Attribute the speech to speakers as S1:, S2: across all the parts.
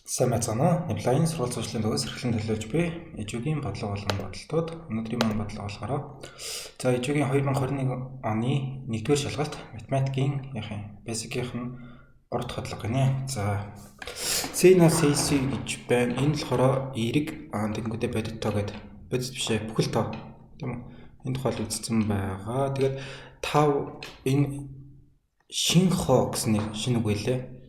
S1: Сайн байцгаана уу? Apply-ийн сурвалж зуршлын төгөөс эрхлэн төлөөлж буй эжүүгийн бодлого болгон бодолтууд өнөөдрийн маань бодлого болохоор эжүүгийн 2021 оны 1-р шалгалт математикийн basic-ийн 3 дахь бодлого гинэ. C-C гэж байна. Энэ болохоор эерэг тэгэнгүүтээ бодит тоо гэдэг. Бодит бишээ бүхэл тоо тийм үү? Энэ тухайл үзсэн байгаа. Тэгээд 5 энэ шинхоо гэсэн нэг шинэ үг байлээ.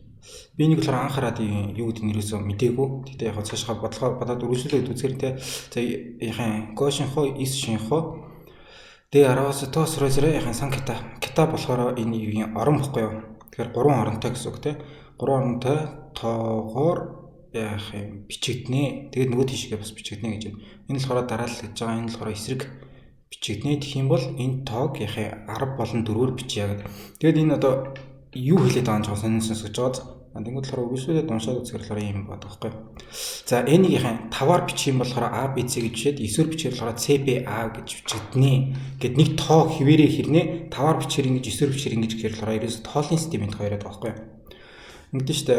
S1: Би нэг болохоор анхаараад юу гэдэг нь юусоо мдээгүй. Тэгтээ яг цаашаа бодоод үргэлжлүүлээд үзэхээр гошинхоо ис шинхоо дэ араас тоос розерэ сан кита болохоор энэ юугийн орон бохгүй юу. Тэгэхээр 3 оронтой гэсэн үг те. 3 оронтой тоогоор бичигднэ. Тэгээд нөгөө тийшгээ бас бичигднэ гэж байна. Энэ болохоор дараалал гэж байгаа. Энэ болохоор эсрэг бичигднэ. Тэгэх юм бол энэ тоог 10 болон 4-өөр бичье гэдэг. Тэгээд энэ одоо юу хэлээд байгаа юм чинь сонирхож байгаа. Тэнгүүд болохоор үргэлжлүүлээд уншаад үзэхээр болохоор юм бодохтой. За энийг 5-аар бичих юм болохоор A B C гэж бичээд 9-өр бичихээр болохоор C B A гэж бичигднэ. Гэт нэг тоо хിവэрээ хэрнээ 5-аар бичихээр ингэж 9-өр бичихээр ингэж гэхээр болохоор ерөөс тоолын системэнд хоёроод байгаа байхгүй. Ингэдэж штэ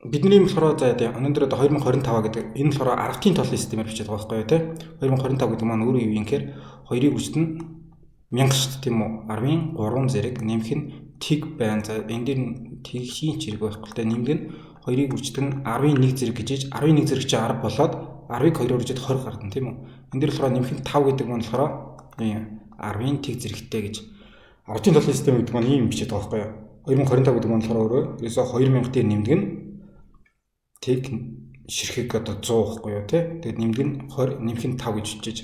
S1: бидний болохоор өнөөдөр 2025 гэдэг энэ болохоор аргатын тоолын системээр бичиж байгаа байхгүй тий. 2025 гэдэг маань өөрөө юу юм гэхээр 2-ыг үжид нь 1000 шүү дээ тийм үү. 10-ын 3 зэрэг нэмэх нь тэг байна. За энэ дээр тэгшийн зэрэг байхгүй л дээ нэмэг нь 2-ыг үжид нь 10-ын 1 зэрэг гэж 11 зэрэг чи 10 болоод 10-ыг 2-оор үжид 20 гарна тийм үү. Энэ дээр болохоор нэмэх нь 5 гэдэг маань болохоор 10-ын тэг зэрэгтэй гэж аргатын тоолын систем гэдэг маань ийм бичиж байгаа байхгүй юу. 2025 гэдэг маань болохоор өөрөө ерөөсөө 2000 дээр нэмдэг нь тэг ширхэг одоо 100 байхгүй юу тий. Тэгээд нэмдэг нь 20 нэмэх нь 5 гэж бичиж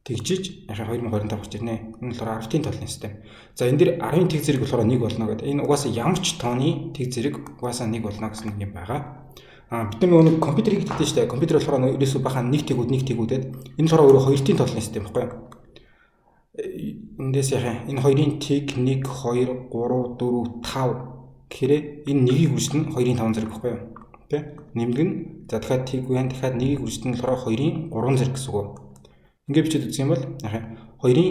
S1: тэгжиж 2025 гарч ирнэ. Энэ болохоор аргатын тоолны систем. За энэ дэр 10-ын тэг зэрэг болохоор 1 болно гэдэг. Энэ угаасаа ямар ч тооны тэг зэрэг угаасаа 1 болно гэсэн юм байгаа. Бид нар компьютер хийгддэг шүү дээ. Компьютер болохоор ерөөсөө баха 1 тэгүүдээд энэ болохоор өөрөө 2-ын тоолны систем байхгүй юу? Эндээс энэ 2-ын тэг 1 2 3 4 5 гэхээр энэ 1-ийг үржтэн 2-ын 5 зэрэг байхгүй юу? Тэ? Нэмдэг нь за дахиад тэг байна. Дахиад 1-ийг үржтэн болохоор 2-ын 3 зэрэг гэсэн үг. Ингээд бичиж үзэх юм бол 2-ын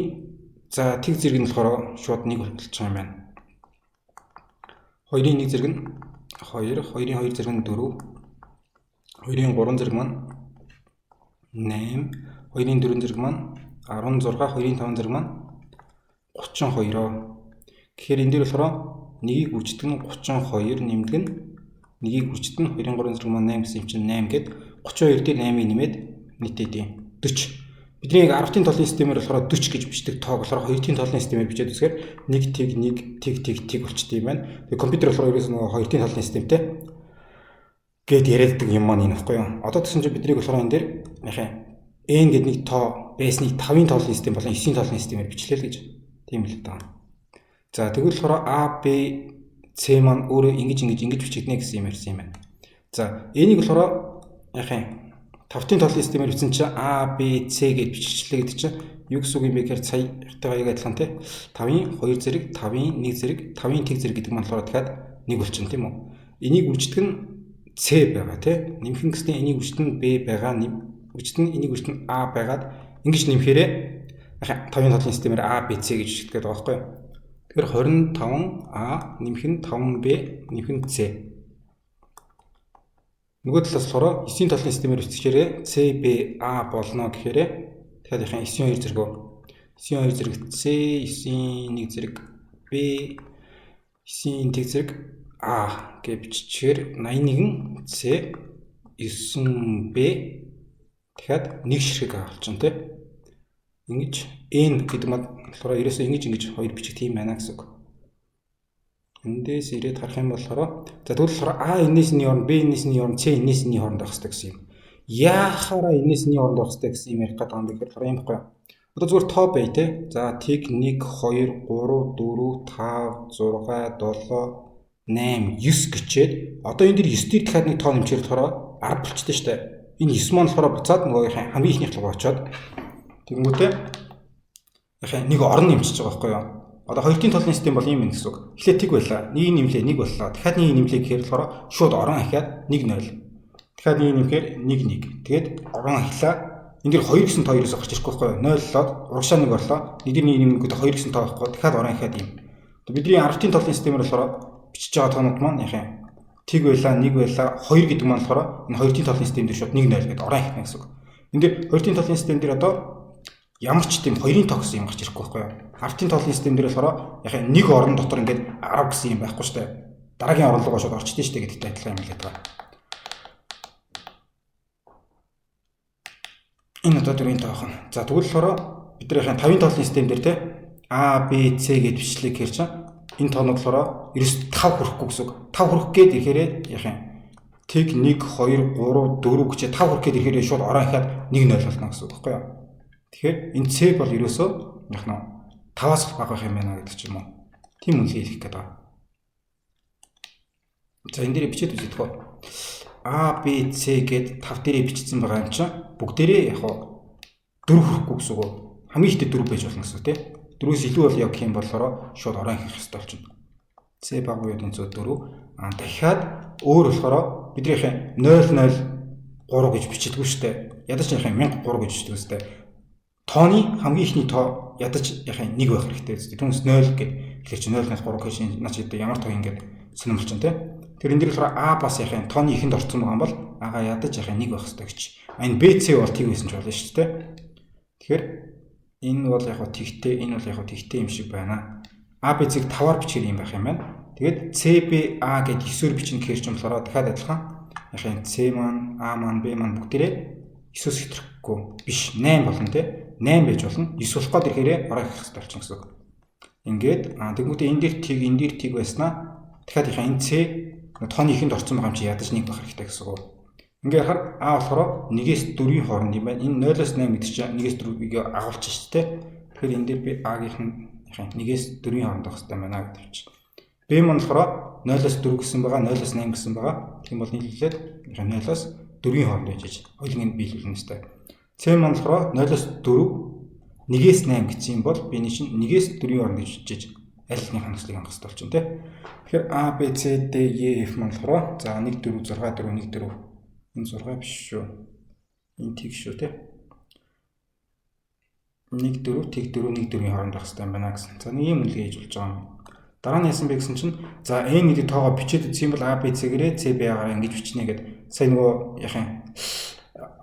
S1: за тэг зэрэг нь болохоор шууд 1 болчих юм байна. 2-ын 1 зэрэг нь 2, 2-ын 2 зэрэг нь 4, 2-ын 3 зэрэг маань 8, 2-ын 4 зэрэг маань 16, 2-ын 5 зэрэг маань 32. Тэгэхээр энэ дээр болохоор 1-ийг үждэг нь 32 нэмдэг нь 1-ийг үждэг нь 2-ын 3 зэрэг маань 8 гэсэн юм чинь 8 гээд 32 дээр 8-ыг нэмээд нийтээд 40. Бидний аргатын тоолын системээр болохоор 40 гэж бичдэг тоог болохоор 2-ын тоолын системээр бичээд үзэхээр 1 тэг болчтой юм байна. Тэгээ компьютер болохоор ерөөс нь 2-ын тоолын системтэй гээд яриаддаг юм маань энэ баггүй юу. Одоо тэгсэн чинь бидний болохоор энэ дээр n гэдэг нэг тоо байсныг 5-ын тоолын систем болон 9-ийн тоолын системээр бичлээ л гэж тийм л даа. За тэгвэл болохоор A B C маань өөрөө ингэж бичигднэ гэсэн юм ярьсан юм байна. За энийг болохоор 5-ын тоолын системээр бичсэн чинь A, B, C гэж биччихлээ гэдэг чинь юу гэсэн үг юм бэ гэхээр сая хятадгаа адилхан тий 5-ын 2 зэрэг, 5-ын 1 зэрэг, 5-ын тэг зэрэг гэдэг маань болохоор дахиад 1 болчихно тийм үү. Энийг үрждэг нь C байгаа тий. Нэмхэн гэснээр энийг үрждэг нь B байгаа, үрждэг нь энийг үрждэг нь A байгаад ингэж нэмэхээрээ 5-ын тоолын системээр A, B, C гэж бичдэг байгаа байхгүй юу. Тэгэхээр 25A нэмхэн 5B нэмхэн C. Нөгөө талаас болохоор 9-ийн тоолын системээр биччихээрээ C B A болно гэхээр дахиад 9-ийн 2 зэрэг 9-ийн 2 зэрэг C 9-ийн 1 зэрэг B 9-ийн тэг зэрэг A гэж биччихээр 81 C 9 B дахиад 1 ширхэг A болчихно тий. Ингэж n гэдэг нь болохоор ерөөсөө ингэж 2 бичигдэх юм байна гэсэн үг. Эндээс ирээд харах юм болохоор за тэгвэл болохоор А энэс нь орно, Б энэс нь орно, С энэс нь хооронд байх хэрэгтэй гэсэн юм. Яахаараа энэс нь хооронд байх хэрэгтэй гэсэн юм ярих гэдэг юм тэгэхээр юм баггүй. Одоо зүгээр тоо бай те. За тэг 1 2 3 4 5 6 7 8 9 гэчээд одоо энэ дэр 9 дээр дахиад нэг тоо нэмчээр болохоор 10 болчтой шүү дээ. Энэ 9 маань болохоор буцаад нөгөө хамгийн ихнийх рүү очоод тэгэнгүүтээ нэг орон нэмчихэж байгаа байхгүй юу? Одоо 2-ын тоолын систем бол юм гэсэн үг. Эхлээд тэг байлаа. 1 нэмлээ 1 боллоо. Дахиад 1 нэмлээ гэхээр болохоор шууд орон ахиад 1 0. Дахиад 1 нэмэхээр 1 1. Тэгээд орон ахлаа. Энд дэр 2 гэсэн тоо ерөөсө гарч ирэхгүй байхгүй юу? 0 болоод урагшаа 1 орлоо. Нэг дэр 1 нэмэнгүүт 2 гэсэн тоо байхгүй. Дахиад орон ахиад юм. Бидний аргатын тоолын системээр болохоор бичиж байгаа тоонууд маань тэг байла, 1 байла, 2 гэдэг маань болохоор энэ хоёрын талын систем дээр шууд 1 0 гэдэг орон ихнэ гэсэн үг. Энд дээр хоёрын талын систем дээр одоо ямар ч тийм хоёрын тоо гэсэн юм гарч ирэхгүй байхгүй юу? Ардын талын систем дээр болохоор яг нэг орон дотор ингээд 10 гэсэн юм байхгүй шүү дээ. Дараагийн орон руугаа шууд орчдөө шүү дээ гэдэгтэй адилхан юм л байгаа. Энэ одоо дөрвийн тоо хан. За тэгвэл болохоор бид нар яг 5-ын талын систем дээр те А, Б, С гэж бичлэг хэрч энэ тоонууд болохоор ерөөс 5 хүрэхгүй гэсэн үг. 5 хүрэх гээд ирэхээр яг юм. Тэг 1 2 3 4 гэж 5 хүрэх гээд ирэхээр шууд ороо ихад 1 0 болно гэсэн үг байхгүй юу? Тэгэхээр энэ С бол ерөөсөө яг нь 5-аас бага байх юм байна гэдэг ч юм уу. Тийм үнэлгээ хийх гэдэг байна. За энэ дээр бичээд үзэх үү. А, Б, С гэд 5 дээрээ бичсэн байгаа юм чинь бүгдээрээ яг 4 хүрэхгүй гэсэн үг. Хамгийн ихтэй 4 байж болно гэсэн үг тийм. 4-өөс илүү бол яг гэх юм болохоор шууд орон хийх хэрэгтэй болчихно. С баг уу энэ 4 дахиад өөр болохоор бидний 003 гэж бичдэг шүү дээ. Ядаж яг 1003 гэж бичдэг шүү дээ. Тооны хамгийн ихний тоо ядаж яг 1 байх хэрэгтэй үстэй. Түүнээс 0 гэд тэгэхээр чи 0-3 гэж наач хэд ямар тоо ингэж сонирмолч чинь тийм. Тэр энэ дээр болохоор А бас яг тооны ихэнд орсон байгаа юм бол ага ядаж яг 1 байх хэрэгтэй гэж. Энэ Б, С бол тийм байсан ч болно шүү дээ. Тэгэхээр энэ бол яг тэгтэй, энэ бол яг тэгтэй юм шиг байна. А, Б, С-ийг 5-аар бичихэр юм байх юм байна. Тэгээд С, Б, А гэд 9-оор бичнэ гэхээр ч юм болохоор дахиад адилхан. Яг С маань, А маань, Б маань бүгдээрээ 9-өөс хэтрэхгүй биш 8 болно те. 8 байж болно. 9 болох гээд ирэхээр ороо их хэрэгтэй болчихно гэсэн үг. Ингээд тэгмүүдээ энэ дээр тиг байснаа дахиад яг энэ С тооны ихэнд орсон байгаа юм чи ядаж 1 байх хэрэгтэй гэсэн үг. Ингээ харахаар А болохоор 1-ээс 4-ийн хооронд юм байна. Энэ 0-аас 8 гэдэг чинь 1-ээс 4-ийг агуулж шүү дээ. Тэгэхээр энэ дээр би А-гийнх нь 1-ээс 4-ийн хооронд байх хэрэгтэй байна гэдэг чинь. Б маань болохоор 0-аас 4 гэсэн байгаа, 0-аас 8 гэсэн байгаа. Тийм бол нийлүүлээд 0-аас 4-ийн хооронд байж хоёулын биелүүлнэ хэвээр. С маань болохоор 0-аас 4, 1-ээс 8 гэсэн юм бол биний чинь 1-ээс 4-ийн хооронд гэж жиж аль нэг хангалтыг хангах хэрэгтэй болчихно тийм. Тэгэхээр А, Б, С, Д, Е, Ф маань болохоор за 1 4 6 4 1 4 энэ 6 биш шүү. Энэ тэг шүү те. 1 4 тэг 4 1 4-ийн хооронд байх хэрэгтэй юм байна гэсэн. За нэг юм үлгээ хийж болж байгаа юм. Дараа нь яасан бэ гэсэн чинь за n гэдэг тоогоо бичээд үзсэн бол A, B, C гэрээ C, B агаар ингэж бичнэ гэд. Сайн нөгөө яхаа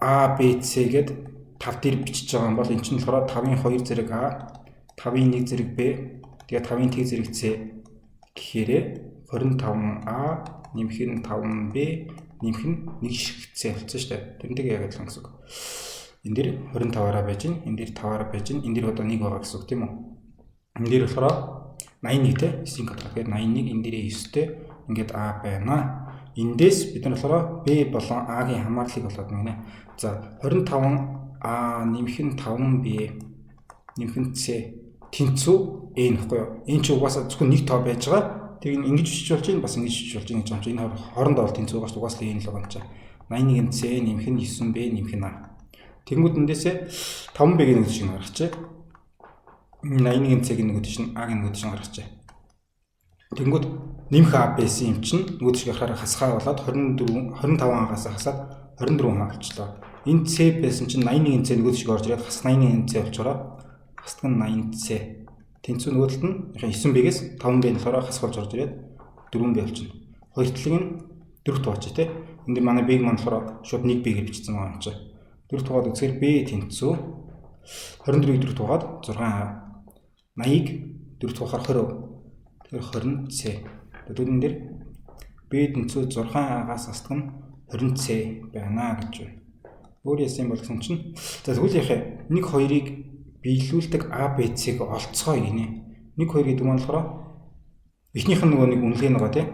S1: A, B, C гэд 5 дээр бичиж байгаа юм бол эн чинь болохоор 5-ын 2 зэрэг A, 5-ын 1 зэрэг B, тэгээ 5-ын T зэрэг C гэхээр 25A нэмэх нь 5B нэмэх нь 1 шиг C болсон шүү дээ. Тэрнтэйг яг адилхан гэсэн үг. Энэ дээр 25-аараа байж гин, энэ дээр 5-аараа байж гин, энэ дээр одоо 1 байгаа гэсэн үг тийм үү? Энэ дээр болохоор 81 те 9 квадрат гэхээр 81 энэ дээрээ 9-тэй ингээд A байна. Эндээс бид нар болохоор B болон A-гийн хамаарлыг болоод нэгнэ. За 25A нэмэх нь 5B нэмэх нь C тэнцүү A нөхгүй юу? Энэ ч угаасаа зөвхөн нэг тоо байж байгаа. Тэрийг ингэж бичиж болж байна, бас ингэж бичиж болж байна гэж байна. Энэ хоорондоо бол тэнцүү байгаа шүү. Угаасаа A л байгаа юм чаа. 81-ын C нэмэх нь 9B нэмэх нь A. Тэнгүүд эндээсээ 5B-ийн нэг шиг гаргачих. 81-ийн C-ийн нэг чинь A-гийн нэг шиг гаргачих. Тэнгүүд нэмэх A байсан юм чинь нөгөө шиг харахаар хасгаа болоод 25-аас хасаад 24 болчлоо. Энэ C байсан чинь 81-ийн C нөгөө шиг орж ирээд хас 81-ийн C болчороо хасдаг нь 80C. Тэнцүү нөгөөдөлд нь 9B-гээс 5B болохоор хас болж орж ирээд 4B болчихно. Хоёр талыг нь 4 туугач тий. Энд манай B маань болохоор шууд 1B гэж бичсэн байгаа юм чи. 4 туугаад үзэхээр B тэнцүү 24-ийг 4 туугаад 6A 80-ыг 4 туугахаар 20. Тэгэхээр 20C. Дөрөвдөн дээр B тэнцүү 6A-гаас хасдаг нь 20C байна гэж байна. Өөр яасан бол гэсэн чинь за тэгвэл яхаа 1 2-ыг биелүүлдэг A, B, C-г олцгоо гинэ. 1 2 гэдэг нь болохоор эхнийх нь нөгөө нэг үнэлгээ байгаа тий.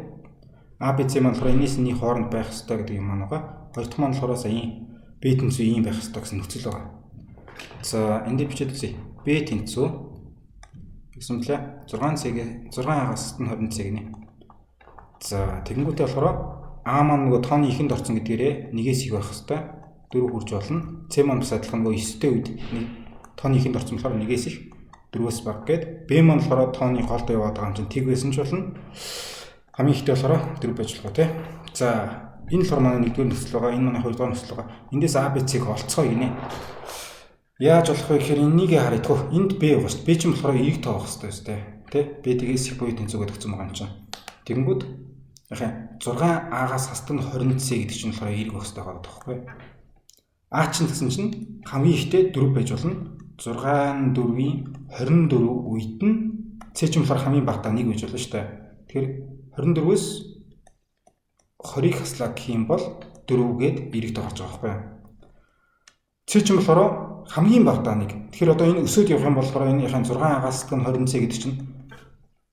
S1: A, B, C маань болохоор энэс нэг хооронд байх хэрэгтэй гэдэг юм байгаа. Хоёр дахь маань болохоор сая B тэнцүү ийм байх хэрэгтэй гэсэн нөхцөл байгаа. За энд бичээд үзье. B тэнцүү гэсэн блэ 6A-гаас нь 20C гинэ. За тэгэнгүүтээ болохоор A маань нөгөө тооны ихэнд орсон гэдгээрээ 1-ээс их байх хэрэгтэй. 4 хүрч болно. C маань бас адилхан нөгөө 9-тэй үед тооны ихэнд орсон болохоор 1-ээс их 4-өөс бага гээд B маань болохоор тооны голд яваад байгаа юм чинь тэг байсан ч болно. Хамгийн ихтэй болохоор 4 байж болох тий. За энэ болохоор манай 1-р нөхцөл байгаа. Энэ манай 2-р нөхцөл байгаа. Эндээс A, B, C-г олцгоо гинэ. Яаж болох вэ гэхээр энийг харагдгүй. Энд B байгаа шүү дээ. B чинь болохоор E-г тоох хэрэгтэй шүү дээ. Тэ? B тэгээс их буй тэнцүү гэдэг хэвчээ байгаа юм чинь. Тэгэнгүүт яхаа 6А-гаас хасдаг нь 20C гэдэг чинь болохоор эерэг өгөхтэй байгаа байхгүй. А чинь гэсэн чинь хамгийн ихтэй 4 байж болно. 6-ын 4-ийн 24 үед нь C чинь болохоор хамгийн багтаа 1 байж болно шүү дээ. Тэгэхээр 24-өөс 20-ыг хаслаа гэх юм бол 4 гээд эерэгтэй гарч байгаа байхгүй. C чинь болохоор хамгийн багтаа 1. Тэгэхээр одоо энэ өсөд явах юм болохоор энэ яхаа 6-аас хасдаг нь 20C гэдэг чинь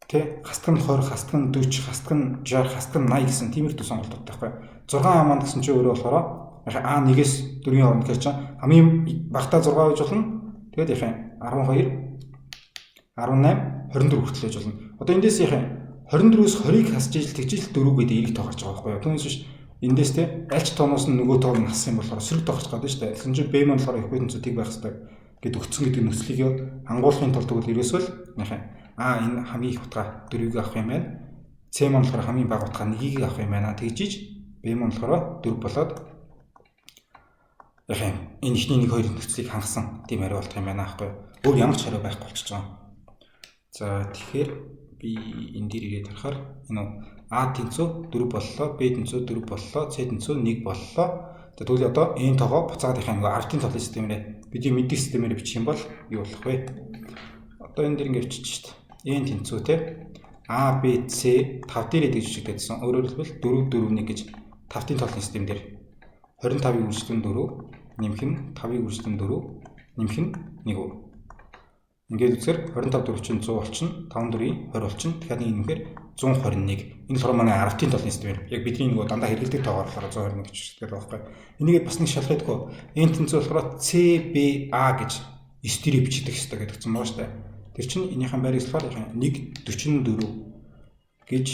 S1: тэ хасдаг нь 20, хасдаг нь 40, хасдаг нь 60, хасдаг нь 80 гэсэн тийм их төв сонголттой байхгүй. 6А маань гэсэн чинь өөрөө болохоор яхаа А1-ээс 4-ийн хооронд гэж чинь хамгийн багтаа 6 байж болно. Тэгээд яхаа 12, 18, 24 хүртэл байж болно. Одоо эндээс яхаа 24-өөс 20-ыг хасж ижил тэгжил 4 гэдэг эерэг тоо гарч байгаа байхгүй. Түүнээс биш эндээс тэ альч тооноос нь нөгөө тоог нь хассан юм болохоор сөрөг тоо гарч байгаа шүү дээ. Тэгсэн чинь B маань болохоор их бүтэнцүүдийг байх хэрэгтэй гэд өгцөн гэдэг нөхцөлийг хангуулахын тулд тэгвэл ерөөсөө яхаа энэ хамгийн их утгаа 4-ийг авах юм байна. C маань болохоор хамгийн бага утгаа 1-ийг авах юм байна. Тэгжиж B маань болохоор 4 болоод яхаа энэ ихний 1 2 нөхцөлийг хангасан тийм хариу болох юм байна аахгүй. Өөр ямар ч хариу байхгүй болчихж байгаа. За тэгэхээр би энэ дээр ирээд харахаар энэ А тэнцүү 4 боллоо, B тэнцүү 4 боллоо, C тэнцүү 1 боллоо. За тэгвэл одоо энэ тоогоо буцаагаад ихэнх ардын толын системээр бидний мэддэг системээр бичих юм бол юу болох вэ? Одоо энэ дэр ингэ бичиж шít. N тэнцүү те A, B, C 5 дээр идэж чигдээдсэн. Өөрөөр хэлбэл 4 4 1 гэж 5-ын толын систем дээр 25-ыг үржтэн 4 нэмэх нь 5-ыг үржтэн 4 нэмэх нь 1. Ингээд үзэхээр 25 4 чинь 100 болчихно. 5 4-ийн 20 болчихно. Тэгэхээр нэг нэмэхээр 121. Энэ болохоор манай 10-ын толын системээр яг бидний нөгөө дандаа хэрэглэдэг тоогоор болохоор 121 гэж хэлдэг байхгүй. Энийг бас нэг шалгахадгүй N тэнцүү болохоор CBA гэж 9 дээрээ бичдэг хэрэгтэй гэдэгцэн байгаа шүү дээ. Тэр чинь энийхэн байрыг болохоор 144 гэж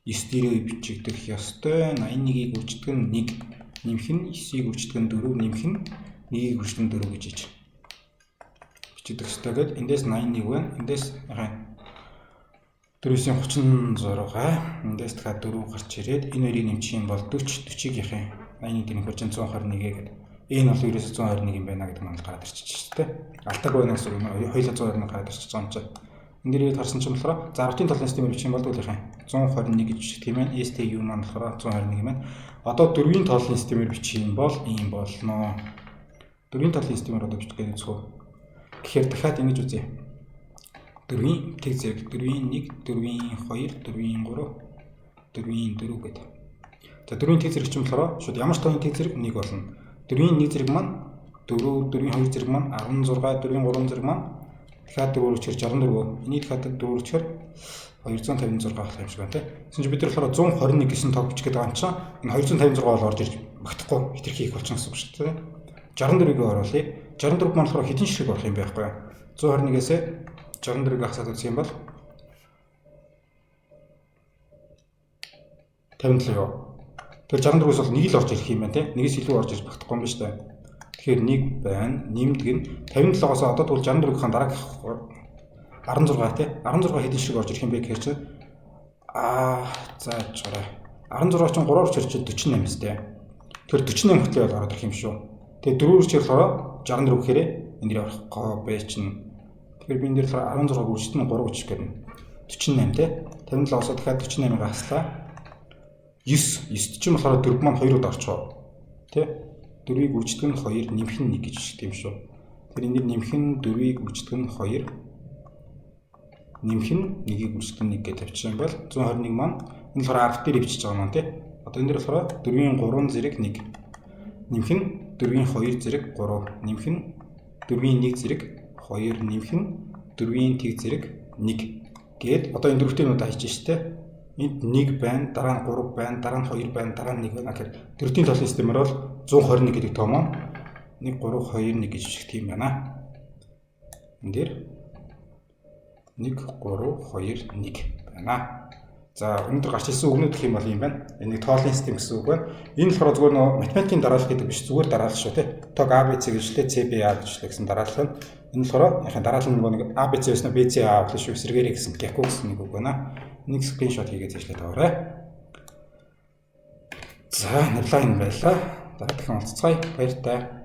S1: 9 дээрээ бичигдэх ёстой. 81-ийг үрждэг нь 1 нэмэх нь 9-ийг үрждэг нь 4 нэмэх нь 1-ийг үрждэг нь 4 гэж бичигдэх ёстой гэдэг. Эндээс 81 байна. Эндээс 4-36 эндээс дахиад 4 гарч ирээд энэ хоёрыг нэмчих юм бол 40 40-ийг яхаа 81 дэх хурж 121 гэдэг. Энэ бол ерөөсөө 121 юм байна гэдэг маань гараад ирчих шүү дээ. Алтаг байна гэсэн үг нь хоёулаа 121 гараад ирчих байгаа юм чинь. Энд дээрээ харсан чинь болохоор за 10-ын толын системээр бичих юм бол яхаа 121 гэж бичих юм байна. STU маань болохоор 121 юм байна. Одоо 4-ийн толын системээр бичих юм бол ийм болно. 4-ийн толын системээр одоо бичих гэдэг зүгөө. Тэгэхээр дахиад ингэж үзье. 4-ийн тэг зэрэг 4-ийн 1, 4-ийн 2, 4-ийн 3, 4-ийн 4 гэдэг. За 4-ийн тэг зэрэг чинь болохоор шууд ямар ч тооны тэг зэрэг 1 болно. 4-ийн 1 зэрэг маань 4, 4-ийн 2 зэрэг маань 16, 4-ийн 3 зэрэг маань дахиад 4 үрчээр 64. Энийг дахиад 4 үрчээр 256 болох юм шиг байна тийм. Тэгсэн чинь бид нар болохоор 121 гэсэн тоог бичих гэдэг юм чинь энэ 256 бол орж ирж багтахгүй хитрхи их болчихсон гэсэн үг шүү дээ. 64-ийг оруулъя. 64 маань болохоор хэдэн ширхэг болох юм бэ байхгүй юу? 121-ээс 64-ийг хасаад үзэх юм бол 57 юу. Тэгэхээр 64-өөс бол 1 л орж ирэх юм байна тийм. Нэгээс илүү орж ирж багтахгүй юм ба шүү дээ. Тэгэхээр 1 байна. Нэмдэг нь 57-оос одоо тэгвэл 64-ийн дараа 16 тийм. 16 хэдэн ширхэг орж ирэх юм бэ гэхээр чинь за чараа 16 чинь 3-оор чирчээд 48 сте. Тэгэхээр 48 хүртэл бол ороод ирэх юм шүү. Тэгээ 4-оор чирлэхээр 64 гэхээр энэ дээр орохгүй бэ чинь. Тэгэхээр би энэ дээр 16-г үржтэн 3 гэж гэрнэ. 48 тий. 57-оос дахиад 48-ыг хаслаа. 9 чинь болохоор 4 маань 2-ууд орчоо. Тий. 4-ийг үрждэг нь 2, нэмэх нь 1 гэж хэлдэг юм шүү. Тэгэхээр энэ дээр нэмэх нь 4-ийг үрждэг нь 2, нэмэх нь 1-ийг үрждэг нь 1 гэж тавьчих юм бол 121 маань энэ болохоор 10 дээр өвчиж байгаа маань тий. Одоо энэ дээр болохоор 4-ийн 3 зэрэг 1. Нэмэх нь 4-ийн 2 зэрэг 3, нэмэх нь 4-ийн 1 зэрэг 2, нэмэх нь 4-ийн тэг зэрэг 1 гээд одоо энэ дөрөвтөөнүүд хайж штэ. Энд 1 байна, дараа нь 3 байна, дараа нь 2 байна, дараа нь 1 байна гэхээр дөрөвтийн толын системээр бол 121 гэдэг тоо маань 1 3 2 1 гэж бичдэг юм байна. Энд дээр 1 3 2 1 байна. За өнөөдөр гарч ирсэн үгнүүд гэх юм бол юм байна. Энийг тоолын систем гэсэн үг байна. Энэ болохоор зүгээр нөгөө математикийн дараалал гэдэг биш зүгээр дараалал шүү тий. Тог ABC гэжлээ CBA гэжлээ гэсэн дараалал нь. Энэ болохоор яхаа дараалал нөгөө нэг ABC байсан BCA болоо шүү эсрэгээрээ гэсэн гяку гэсэн нэг үг байна. Нэг скриншот хийгээд зэжлээд аваарай. За нэрлайн байлаа. За дахин уулзцгаая. Баяртай.